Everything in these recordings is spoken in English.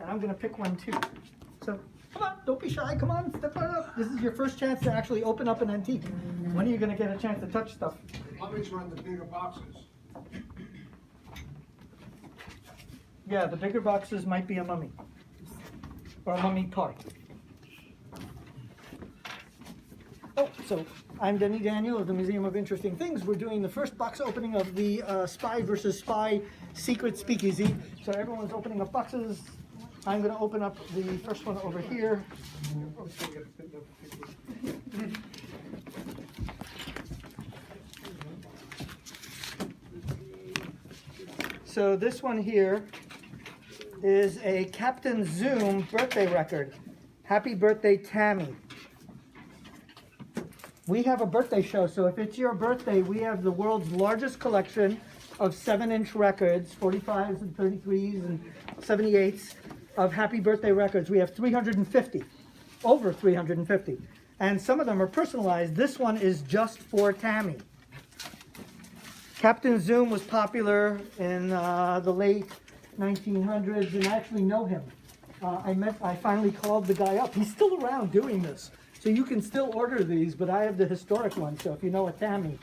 and I'm going to pick one too. So come on, don't be shy. Come on, step right up. This is your first chance to actually open up an antique. When are you going to get a chance to touch stuff? Mummies run the bigger boxes. Yeah, the bigger boxes might be a mummy or a mummy part. Oh, so I'm Denny Daniel of the Museum of Interesting Things. We're doing the first box opening of the Spy versus Spy Secret Speakeasy. So everyone's opening up boxes. I'm going to open up the first one over here. So this one here is a Captain Zoom birthday record. Happy birthday, Tammy. We have a birthday show, so if it's your birthday, we have the world's largest collection of 7-inch records, 45s and 33s and 78s of happy birthday records. We have 350, over 350. And some of them are personalized. This one is just for Tammy. Captain Zoom was popular in the late 1900s, and I actually know him. I finally called the guy up. He's still around doing this. So you can still order these, but I have the historic one. So if you know a Tammy,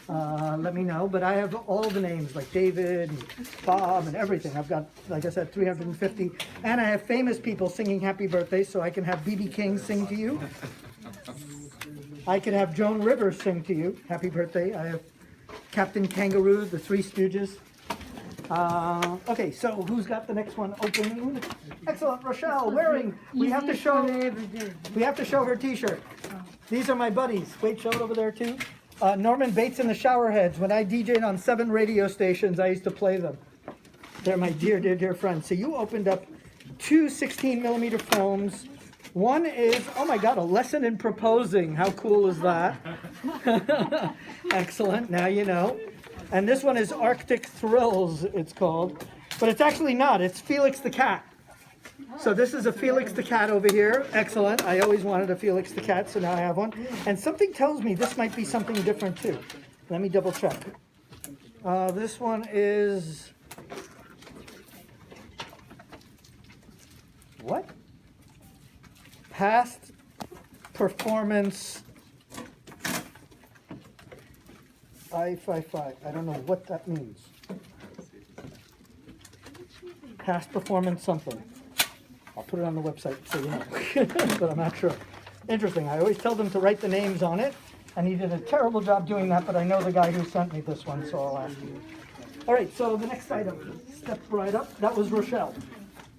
let me know. But I have all the names, like David and Bob and everything. I've got, like I said, 350. And I have famous people singing happy birthday, so I can have B.B. King sing to you. I can have Joan Rivers sing to you, happy birthday. I have Captain Kangaroo, the Three Stooges. Okay, so who's got the next one opening? Excellent, Rochelle, wearing. We have to show her T-shirt. These are my buddies. Wait, show it over there too. Norman Bates and the Showerheads. When I DJ'd on 7 radio stations, I used to play them. They're my dear, dear, dear friends. So you opened up 2 16mm films. One is, oh my God, a lesson in proposing. How cool is that? Excellent, now you know. And this one is Arctic Thrills, it's called. But it's actually not, it's Felix the Cat. So this is a Felix the Cat over here. Excellent, I always wanted a Felix the Cat, so now I have one. And something tells me this might be something different too. Let me double check. This one is, what? Past performance I-55. I don't know what that means. Past performance something. I'll put it on the website so you know, but I'm not sure. Interesting. I always tell them to write the names on it, and he did a terrible job doing that, but I know the guy who sent me this one, so I'll ask you. All right, so the next item, step right up. That was Rochelle.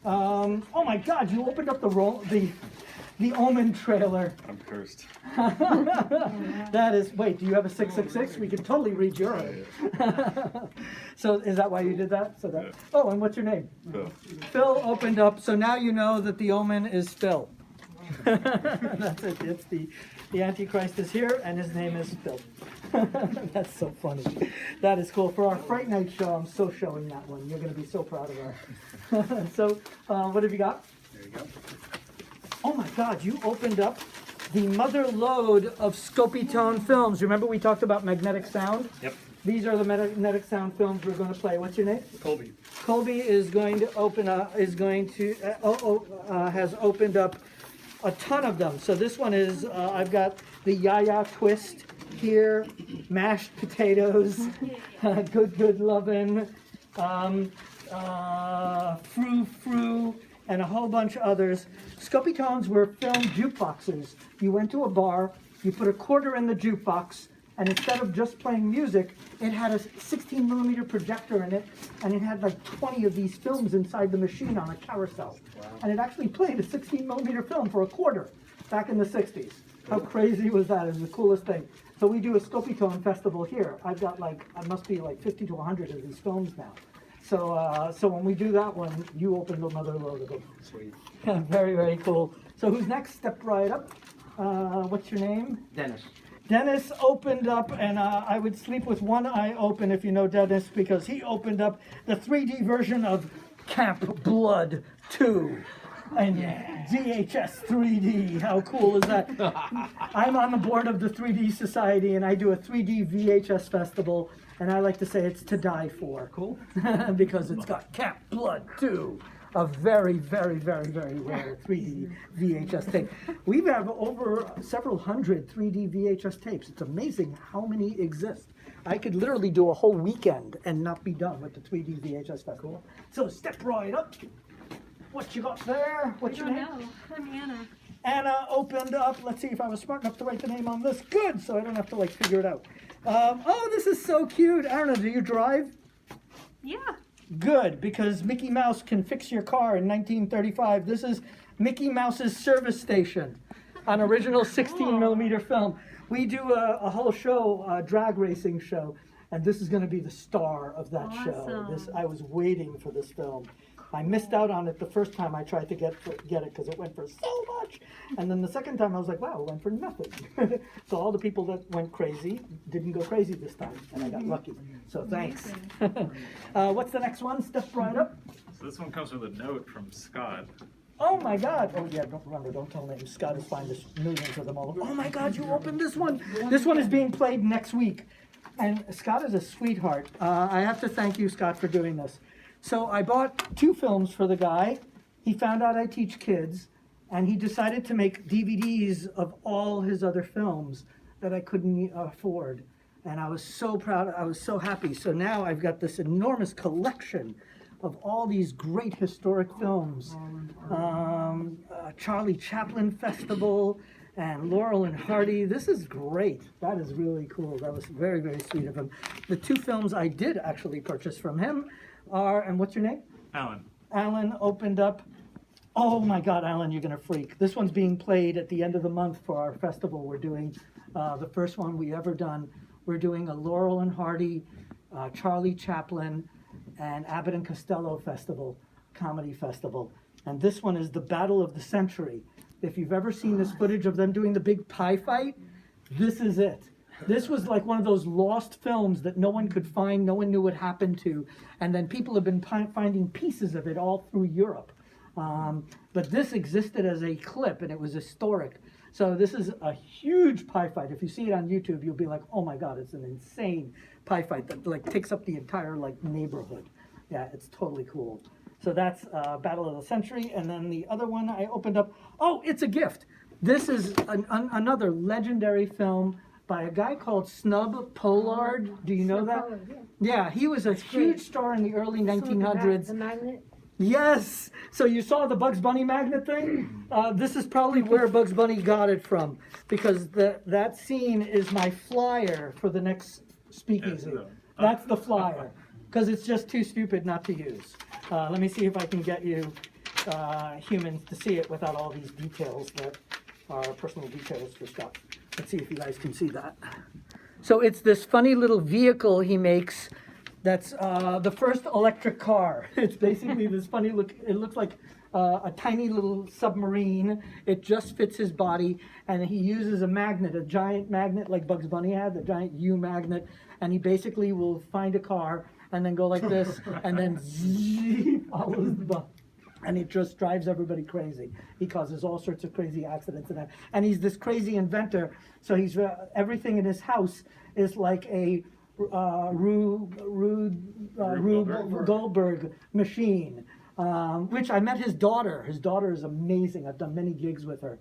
Oh my God, you opened up the Omen trailer. I'm cursed. That is, wait, do you have a 666? We can totally read your own. So is that why you did that? So that. Oh, and what's your name? Phil. Phil opened up, so now you know that the Omen is Phil. That's it. It's the Antichrist is here, and his name is Phil. That's so funny. That is cool. For our Fright Night show, I'm so showing that one. You're going to be so proud of her. So, what have you got? There you go. Oh my God, you opened up the mother lode of Scopitone films. Remember we talked about magnetic sound? Yep. These are the magnetic sound films we're going to play. What's your name? Colby. Colby is going to open up, has opened up a ton of them. So this one is, I've got the Yaya Twist here, mashed potatoes, good lovin', frou frou, and a whole bunch of others. Scopitones were film jukeboxes. You went to a bar, you put a quarter in the jukebox, and instead of just playing music, it had a 16mm projector in it, and it had like 20 of these films inside the machine on a carousel. Wow. And it actually played a 16mm film for a quarter back in the 60s. How crazy was that? It was the coolest thing. So we do a Scopitone festival here. I've got like, I must be like 50 to 100 of these films now. So when we do that one, you open another load of them. Sweet. Very, very cool. So who's next? Step right up. What's your name? Dennis. Dennis opened up, and I would sleep with one eye open if you know Dennis, because he opened up the 3D version of Camp Blood 2. And VHS 3D, how cool is that? I'm on the board of the 3D Society, and I do a 3D VHS festival, and I like to say it's to die for. Cool? Because it's got Camp Blood 2 a very, very, very, very rare 3D VHS tape. We have over several hundred 3D VHS tapes. It's amazing how many exist. I could literally do a whole weekend and not be done with the 3D VHS festival. So step right up. What you got there? What's your name? I don't know. I'm Anna. Anna opened up. Let's see if I was smart enough to write the name on this. Good, so I don't have to like figure it out. Oh, this is so cute. Anna, do you drive? Yeah. Good, because Mickey Mouse can fix your car in 1935. This is Mickey Mouse's service station on original 16 millimeter film. We do a whole show, a drag racing show, and this is going to be the star of that show. I was waiting for this film. I missed out on it the first time I tried to get it because it went for so much. And then the second time I was like, wow, it went for nothing. So all the people that went crazy didn't go crazy this time, and I got lucky. So thanks. What's the next one? Step right up. So this one comes with a note from Scott. Oh my God. Oh yeah, don't tell names. Scott is fine. There's millions of them all. Oh my God, you opened this one. This one is being played next week. And Scott is a sweetheart. I have to thank you, Scott, for doing this. So I bought 2 films for the guy. He found out I teach kids, and he decided to make DVDs of all his other films that I couldn't afford. And I was so proud, I was so happy. So now I've got this enormous collection of all these great historic films. Charlie Chaplin Festival and Laurel and Hardy. This is great. That is really cool. That was very, very sweet of him. The 2 films I did actually purchase from him are, and what's your name? Alan. Alan opened up. Oh my God, Alan, you're gonna freak. This one's being played at the end of the month for our festival. We're doing the first one we ever done. We're doing a Laurel and Hardy, Charlie Chaplin, and Abbott and Costello Festival, comedy festival. And this one is the Battle of the Century. If you've ever seen this footage of them doing the big pie fight, this is it. This was like one of those lost films that no one could find, no one knew what happened to, and then people have been finding pieces of it all through Europe. But this existed as a clip, and it was historic. So this is a huge pie fight. If you see it on YouTube, you'll be like, oh my God, it's an insane pie fight that like takes up the entire like neighborhood. Yeah, it's totally cool. So that's Battle of the Century, and then the other one I opened up, oh, it's a gift. This is another legendary film by a guy called Snub Pollard. Do you know that? Yeah, he was a huge star in the early 1900s. The magnet? Yes! So you saw the Bugs Bunny magnet thing? This is probably where Bugs Bunny got it from, because that scene is my flyer for the next Speakeasy. That's the flyer, because it's just too stupid not to use. Let me see if I can get you humans to see it without all these details that are personal details for stuff. Let's see if you guys can see that. So it's this funny little vehicle he makes that's the first electric car. It's basically this funny look, it looks like a tiny little submarine. It just fits his body, and he uses a magnet, a giant magnet like Bugs Bunny had, the giant U magnet, and he basically will find a car and then go like this, and then follows the bus. And it just drives everybody crazy. He causes all sorts of crazy accidents and that. And he's this crazy inventor. So he's everything in his house is like a Rube Goldberg machine. Which I met his daughter. His daughter is amazing. I've done many gigs with her.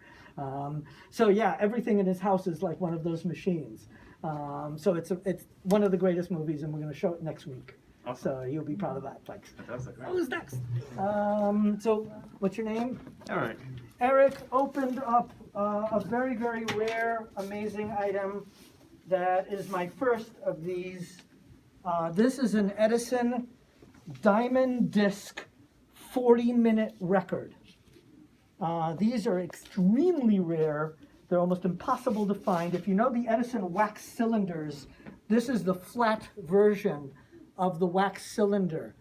So yeah, everything in his house is like one of those machines. So it's one of the greatest movies, and we're going to show it next week. Awesome. So you'll be proud of that. Thanks. Fantastic. Who's next? So what's your name? All right. Eric opened up a very, very rare, amazing item that is my first of these. This is an Edison diamond disc 40-minute record. These are extremely rare. They're almost impossible to find. If you know the Edison wax cylinders, this is the flat version of the wax cylinder.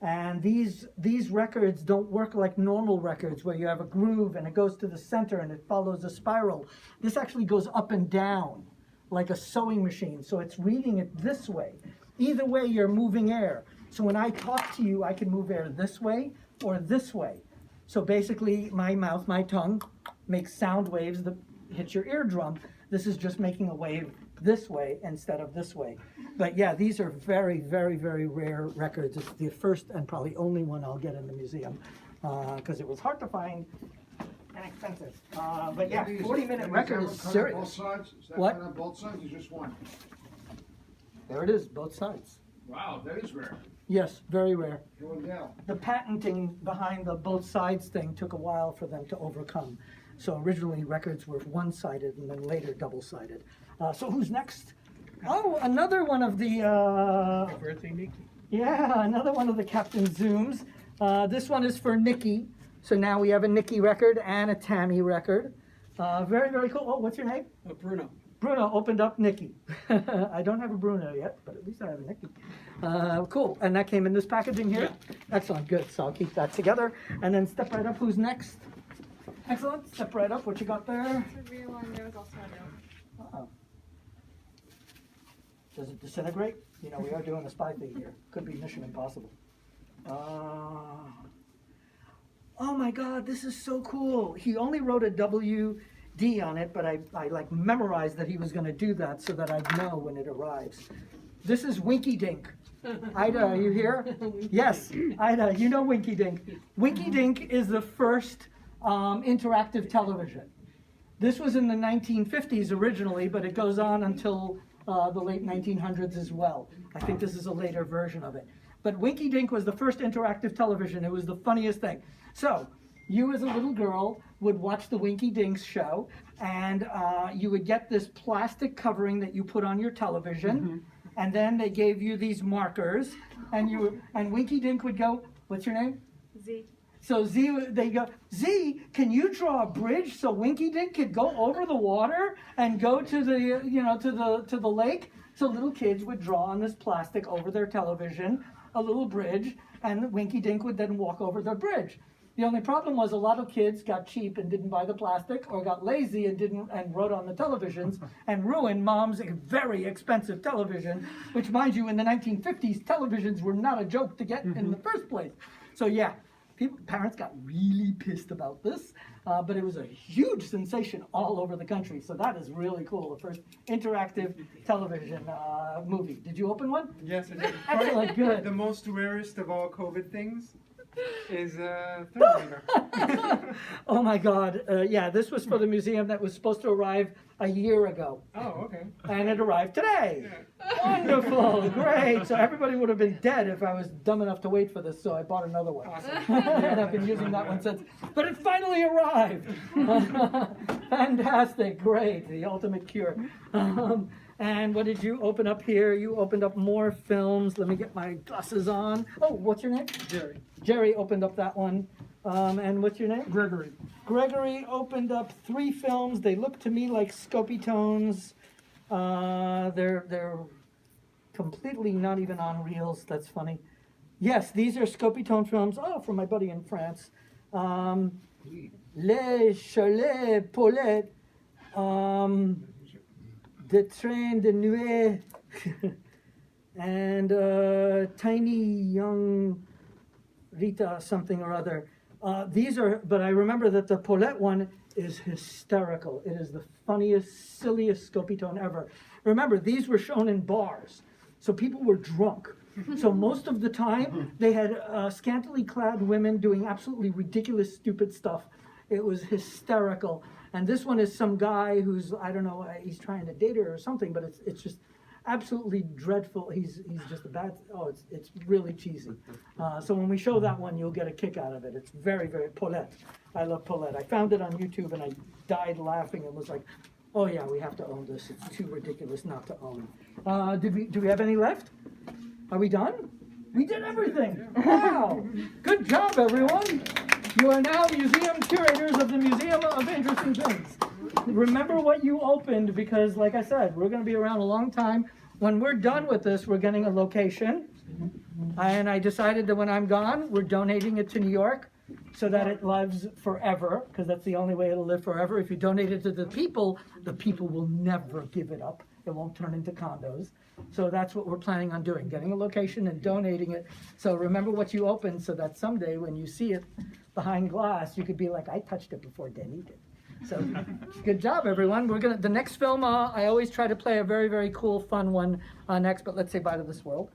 And these records don't work like normal records where you have a groove and it goes to the center and it follows a spiral. This actually goes up and down like a sewing machine. So it's reading it this way. Either way, you're moving air. So when I talk to you, I can move air this way or this way. So basically, my mouth, my tongue, makes sound waves that hit your eardrum. This is just making a wave this way instead of this way. But yeah, these are very, very, very rare records. It's the first and probably only one I'll get in the museum. because it was hard to find and expensive. But yeah, Is 40-minute that record one is cut on serious. both sides? Is that What? cut on both sides or just one? There it is, both sides. Wow, that is rare. Yes, very rare. Going down. The patenting behind the both sides thing took a while for them to overcome. So originally records were one-sided and then later double-sided. So who's next? Oh, another one of the, Birthday, Nikki. yeah, another one of the Captain Zooms. This one is for Nikki. So now we have a Nikki record and a Tammy record. Very, very cool. Oh, what's your name? Bruno. Bruno opened up Nikki. I don't have a Bruno yet, but at least I have a Nikki. Cool. And that came in this packaging here? Excellent. Good. So I'll keep that together. And then step right up. Who's next? Excellent. Step right up. What you got there? It's a real one. There was also a note. Uh-oh. Does it disintegrate? You know, we are doing a spy thing here. Could be Mission Impossible. Oh my God, this is so cool. He only wrote a WD on it, but I like memorized that he was going to do that so that I'd know when it arrives. This is Winky Dink. Ida, are you here? Yes, Ida, you know Winky Dink. Winky Dink is the first interactive television. This was in the 1950s originally, but it goes on until the late 1900s as well. I think this is a later version of it. But Winky Dink was the first interactive television. It was the funniest thing. So, you as a little girl would watch the Winky Dinks show, and you would get this plastic covering that you put on your television, and then they gave you these markers, and Winky Dink would go, what's your name? Z. So they go, Z, can you draw a bridge so Winky Dink could go over the water and go to the, to the lake? So little kids would draw on this plastic over their television, a little bridge, and Winky Dink would then walk over the bridge. The only problem was a lot of kids got cheap and didn't buy the plastic, or got lazy and wrote on the televisions and ruined Mom's very expensive television, which, mind you, in the 1950s, televisions were not a joke to get in the first place. So yeah, parents got really pissed about this, but it was a huge sensation all over the country. So that is really cool. The first interactive television movie. Did you open one? Yes, I did. Excellent, good. The most rarest of all COVID things is Terminator. Oh my God. Yeah, this was for the museum that was supposed to arrive a year ago. Oh, okay. And it arrived today. Wonderful, great. So everybody would have been dead if I was dumb enough to wait for this, so I bought another one. Awesome. And I've been using that one since. But it finally arrived. Fantastic, great, the ultimate cure. And what did you open up here? You opened up more films. Let me get my glasses on. Oh, what's your name? Jerry. Jerry opened up that one. And what's your name? Gregory. Gregory opened up 3 films. They look to me like Scopy tones. They're completely not even on reels. That's funny. Yes, these are Scopy tone films. Oh, from my buddy in France. Les Chalets Paulette. The Train de Nuit. And Tiny Young Rita something or other. These are, but I remember that the Paulette one is hysterical. It is the funniest, silliest Scopy tone ever. Remember, these were shown in bars, so people were drunk. So most of the time, they had scantily clad women doing absolutely ridiculous, stupid stuff. It was hysterical. And this one is some guy who's, I don't know, he's trying to date her or something, but it's just absolutely dreadful. He's just a bad, it's really cheesy. So when we show that one, you'll get a kick out of it. It's very, very Paulette. I love Paulette. I found it on YouTube and I died laughing and was like, oh yeah, we have to own this. It's too ridiculous not to own. Do we have any left? Are we done? We did everything. Wow. Good job, everyone. You are now museum curators of the Museum of Interesting Things. Remember what you opened, because like I said, we're going to be around a long time. When we're done with this, we're getting a location. And I decided that when I'm gone, we're donating it to New York so that it lives forever, because that's the only way it'll live forever. If you donate it to the people will never give it up. It won't turn into condos. So that's what we're planning on doing, getting a location and donating it. So remember what you opened so that someday when you see it behind glass, you could be like, I touched it before Denny did. So good job, everyone. The next film, I always try to play a very, very cool, fun one next, but let's say bye to this world.